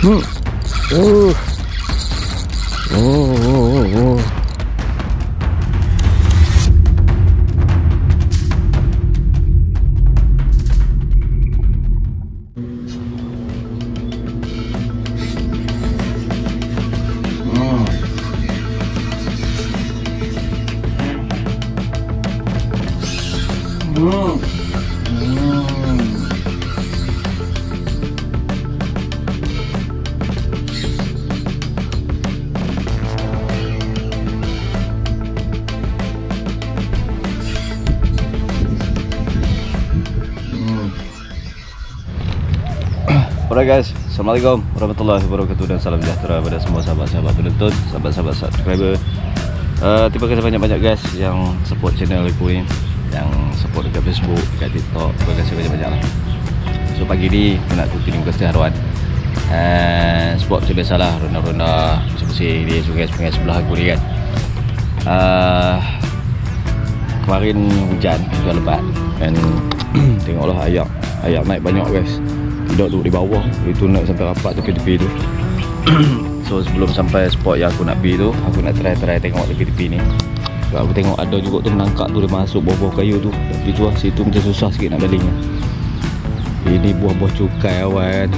Oh. Oh. Alright guys, Assalamualaikum warahmatullahi wabarakatuh dan salam sejahtera pada semua sahabat-sahabat penonton, sahabat-sahabat subscriber. Terima kasih banyak-banyak guys yang support channel aku ni, yang support dekat Facebook, dekat TikTok. Terima kasih banyak-banyak lah. So pagi ni aku nak tutup muka setiap haruan. Sport macam biasalah, ronda-ronda bersih-bersih di sungai-sungai sebelah aku ni kan. Kemarin hujan lebat dan tengoklah ayak naik banyak guys. Tidak duduk di bawah, itu naik sampai rapat tepi-tepi tu. So sebelum sampai spot yang aku nak pergi tu, aku nak try tengok tepi-tepi ni. Sebab aku tengok ada juga tu menangkap tu, dia masuk bawah-bawah kayu tu. Tapi tu lah, situ macam susah sikit nak balingnya. Ini buah-buah cukai awan.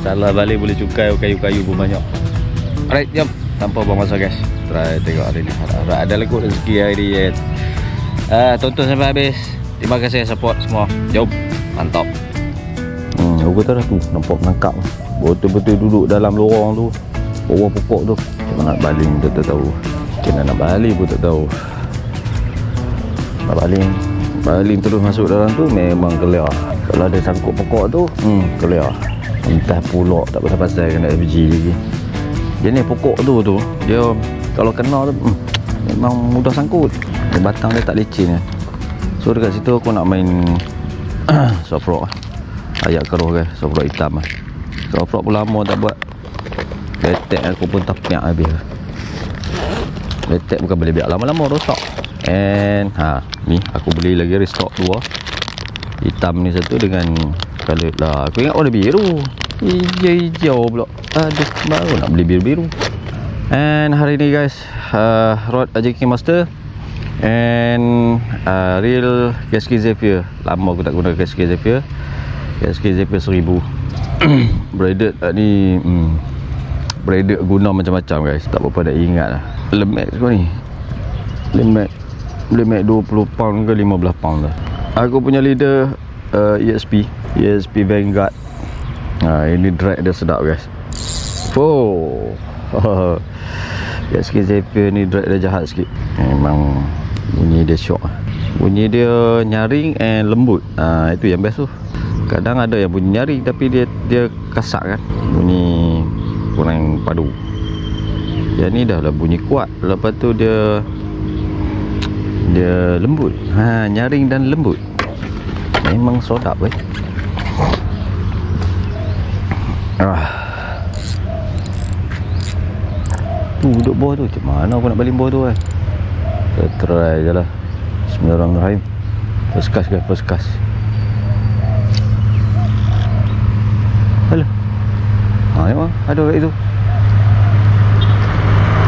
Salah balik boleh cukai, kayu-kayu pun banyak. Alright, jom. Tanpa buang masa guys, try tengok hari ni. Harap ada lagi rezeki hari ni kan. Tonton sampai habis. Terima kasih support semua. Jom, mantap. Aku kata dah tu, nampak menangkap betul-betul duduk dalam lorong tu, bawah pokok tu. Macam mana nak baling tu tak tahu. Macam mana nak baling pun tak tahu. Nak baling terus masuk dalam tu memang clear. Kalau ada sangkut pokok tu, clear. Entah pulak tak pasal-pasal kena FG lagi. Jenis pokok tu dia kalau kena tu memang mudah sangkut. Batang dia tak licin. So dekat situ aku nak main soft rock. Ayak keruh guys, soft rock hitam lah. Soft rock pun lama tak buat. Letek aku pun tak piak habis. Letek bukan boleh biar lama-lama rosak. And ni aku beli lagi restock 2. Hitam ni satu dengan color lah. Aku ingat warna biru. Hijau pula. Aduh, baru nak beli biru-biru. And hari ni guys, rod AJK Master and real KSK Zephyr. Lama aku tak guna KSK Zephyr. KSK Zephyr 1000. Braided ni braided guna macam-macam guys. Tak apa-apa dah ingat lah. Lemak kau ni, lemak 20 pound ke 15 pound lah. Aku punya leader ESP Vanguard. Ini drag dia sedap guys. KSK Zephyr ni drag dia jahat sikit. Memang bunyi dia syok. Bunyi dia nyaring and lembut. Itu yang best tu. Kadang ada yang bunyi nyaring tapi dia kasak kan, bunyi kurang padu. Yang ni dah lah bunyi kuat, lepas tu dia lembut. Nyaring dan lembut. Memang sedap weh. Tu duduk bawah tu, macam mana aku nak baling bawah tu kan. Kita try je lah. Bismillahirrahmanirrahim. First cast guys, first cast. Alah. Memang ada kat itu.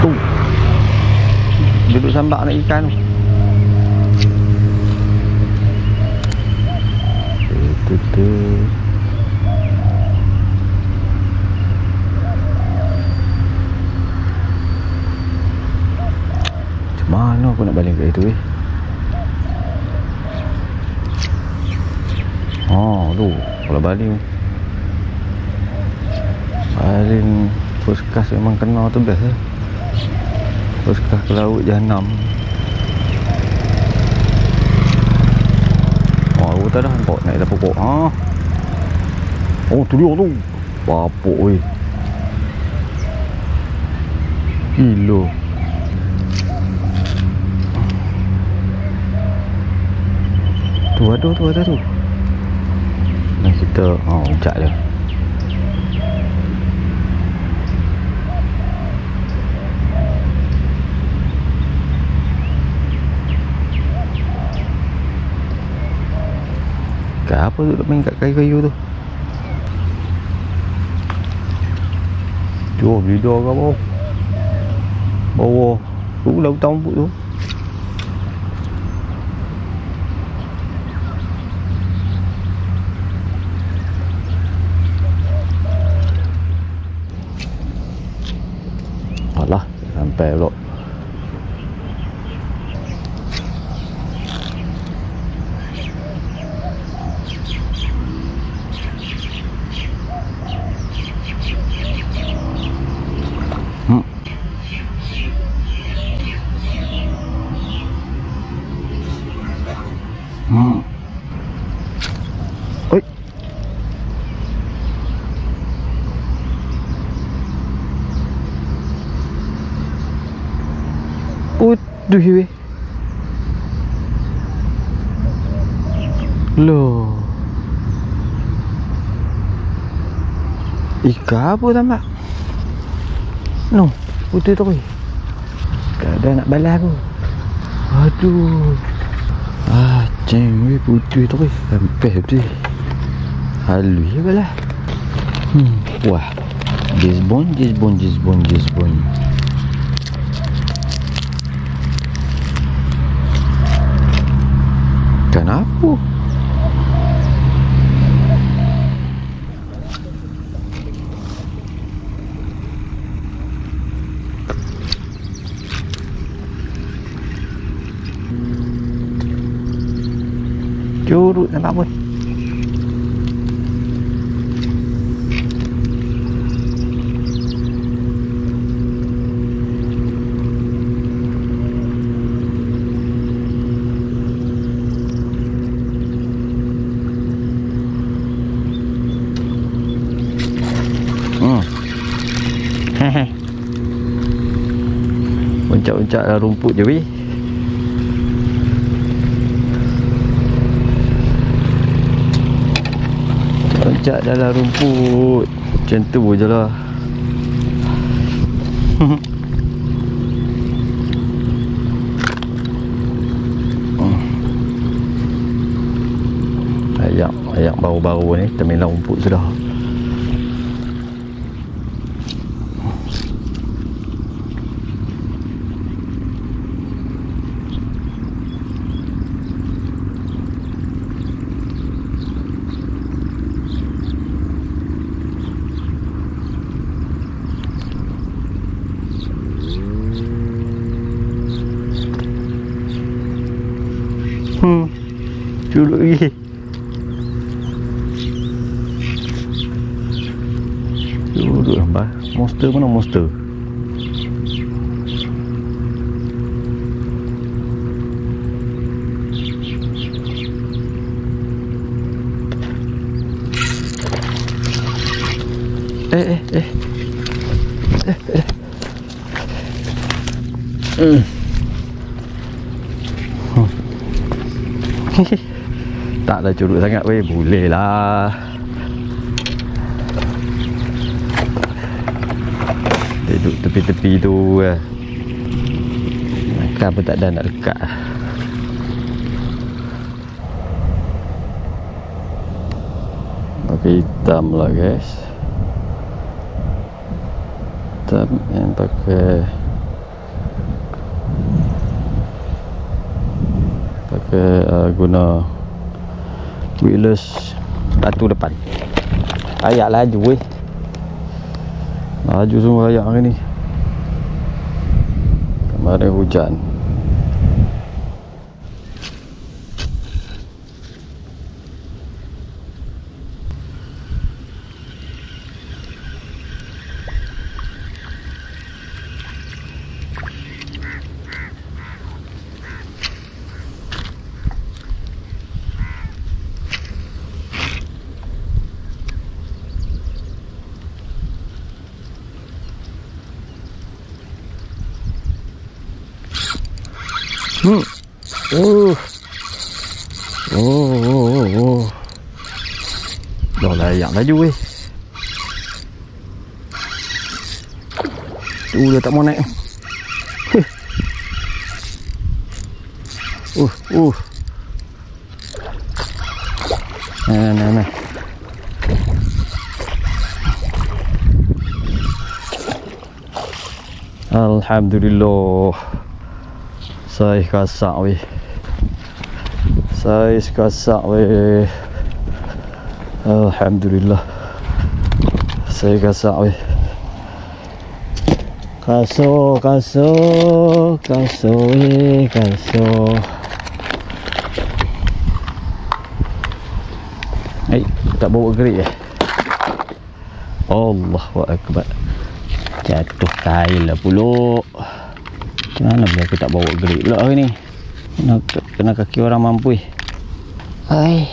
Tu. Duduk sambak nak ikan tu. Macam mana aku nak baling kat itu tu. Kalau baling first cast memang kena tu best lah. First cast ke laut jahanam. Aku tak dah nampak naik atas pokok. Tu dia tu. Bapuk weh. Gila. Tu ada tu. Nah kita ucap dia. Apa tu main kat kayu-kayu tu? Jom lidah ke bawah. Bawah. Tu lautan rumput tu. Alah, sampai pula. Oi. Puduh weh. Loh. Ikan apa tambah? No, putih tu weh. Kadang nak balas aku. Aduh. Ceng weh putih tu weh. Sampai tu. Halus je balas. Wah. Jizbon. Kenapa? Curut nampak pun. Uncak-uncak dalam rumput je weh. Uncak dalam rumput. Macam tu je lah. Ayak baru-baru ni terminal rumput sudah. Culuk lagi. Culuk lah. Monster mana monster? Taklah curut sangat weh, boleh lah. Duduk tepi-tepi tu makan pun tak ada nak dekat. Pakai hitam lah guys. Hitam yang pakai guna wheelers batu depan. Ayak laju weh. Laju semua ayak hari ni. Kemarin hujan. Dah layak laju weh. Tu dah tak mau naik. Nah. Alhamdulillah. Saiz kasak weh. Saiz kasak weh. Alhamdulillah. Saiz kasak weh. Kaso weh, kaso. Tak bawa gerik Allahu Akbar. Jatuh kail lah pulak. Mana boleh aku tak bawa gerik pula hari ni. Kena kaki orang mampu kail.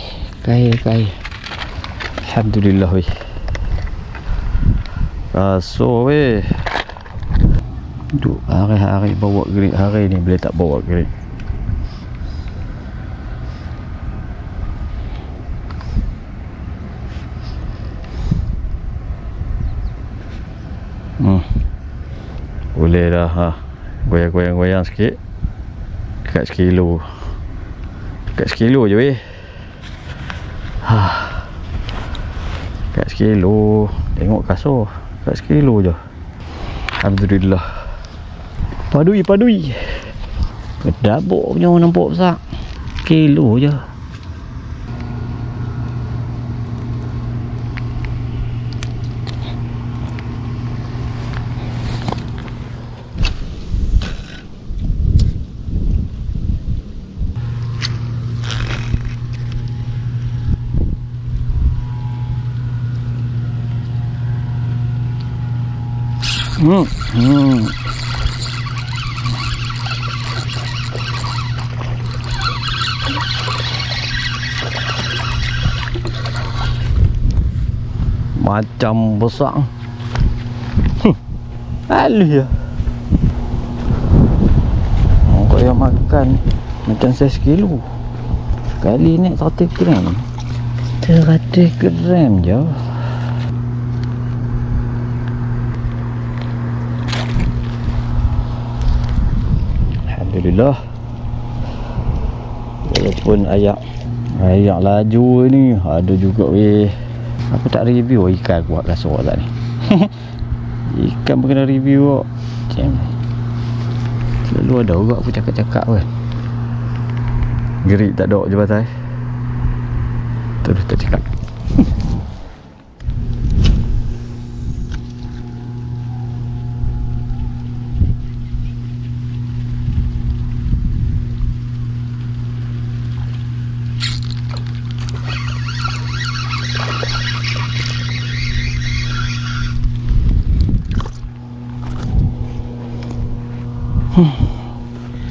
Alhamdulillah weh. Kaso weh. Duk hari-hari bawa gerik, hari ni boleh tak bawa gerik. Boleh dah ha. Goyang-goyang sikit. Dekat sekilo. Dekat sekilo je weh. Dekat sekilo. Tengok kasur. Dekat sekilo je. Alhamdulillah. Padui. Kedabuk punya nampak besar. Kilo je. Macam besar. Alih ya. Kau yang makan macam 1 kilo. Kali ni 100 gram. 100 gram je. Alhamdulillah. Walaupun ayak laju ni ada juga weh. Aku tak review ikan aku buat kasut tak ni. Ikan pun kena review macam selalu ada juga aku cakap-cakap kan. Gerik tak ada je batai. Terus tak cakap.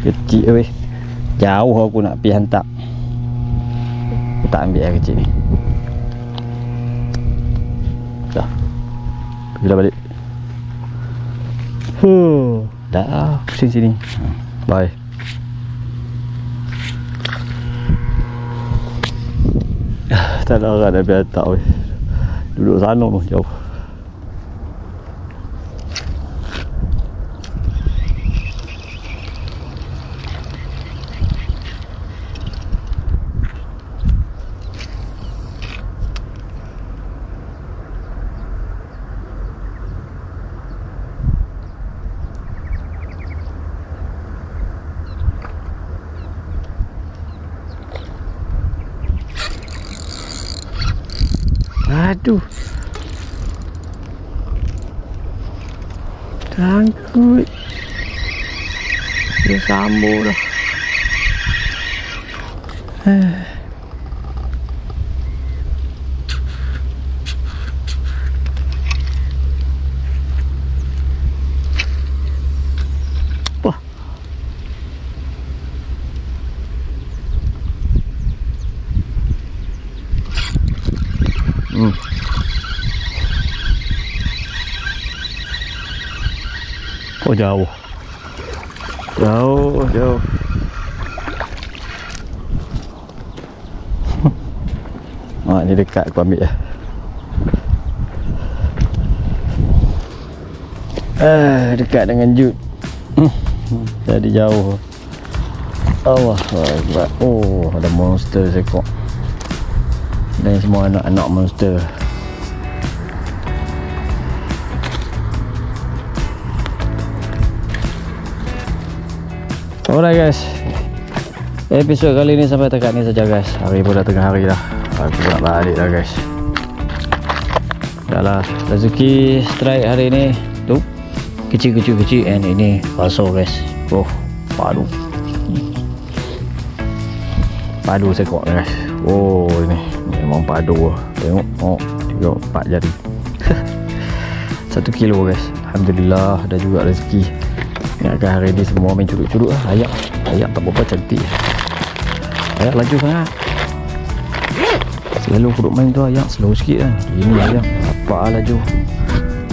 Kecil weh. Jauh aku nak pergi hantar. Aku tak ambil yang kecil ni. Dah. Pergilah balik. Dah. Pusing sini. Bye. Tak ada orang dah pergi hantar weh. Duduk sana pun jauh. Aduh. Tangkut. Dia sambung dah. Wah. Oh jauh. Jauh. Mak ni dekat aku ambil lah. Dekat dengan jut. Jadi jauh. Allah Akbar. Oh, ada monster sekok. Dan semua anak-anak monster. Alright guys, episod kali ni sampai dekat ni saja guys. Hari pun dah tengah hari dah. Aku nak balik dah guys. Dah lah, rezeki strike hari ni tu kecil and ini palsu guys. Oh, padu sekok guys. Oh, ini memang padu. Tengok, oh, 3-4 jari. 1 kilo guys. Alhamdulillah, dah juga rezeki. Ingatkan hari ni semua main curut-curut lah. Ayak tak berapa cantik. Ayak laju sangat. Selalu aku duk main tu ayak slow sikit kan. Ini ayak apa laju.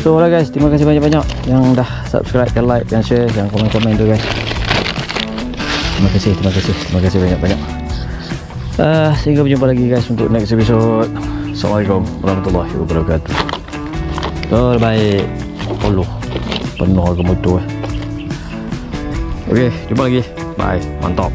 So lah guys, terima kasih banyak-banyak yang dah subscribe, yang like, yang share, yang komen-komen tu guys. Terima kasih banyak-banyak. Sehingga berjumpa lagi guys untuk next episode. Assalamualaikum warahmatullahi wabarakatuh. Terbaik. Allah, penuh ke motor. Okey, jumpa lagi. Bye. Mantap.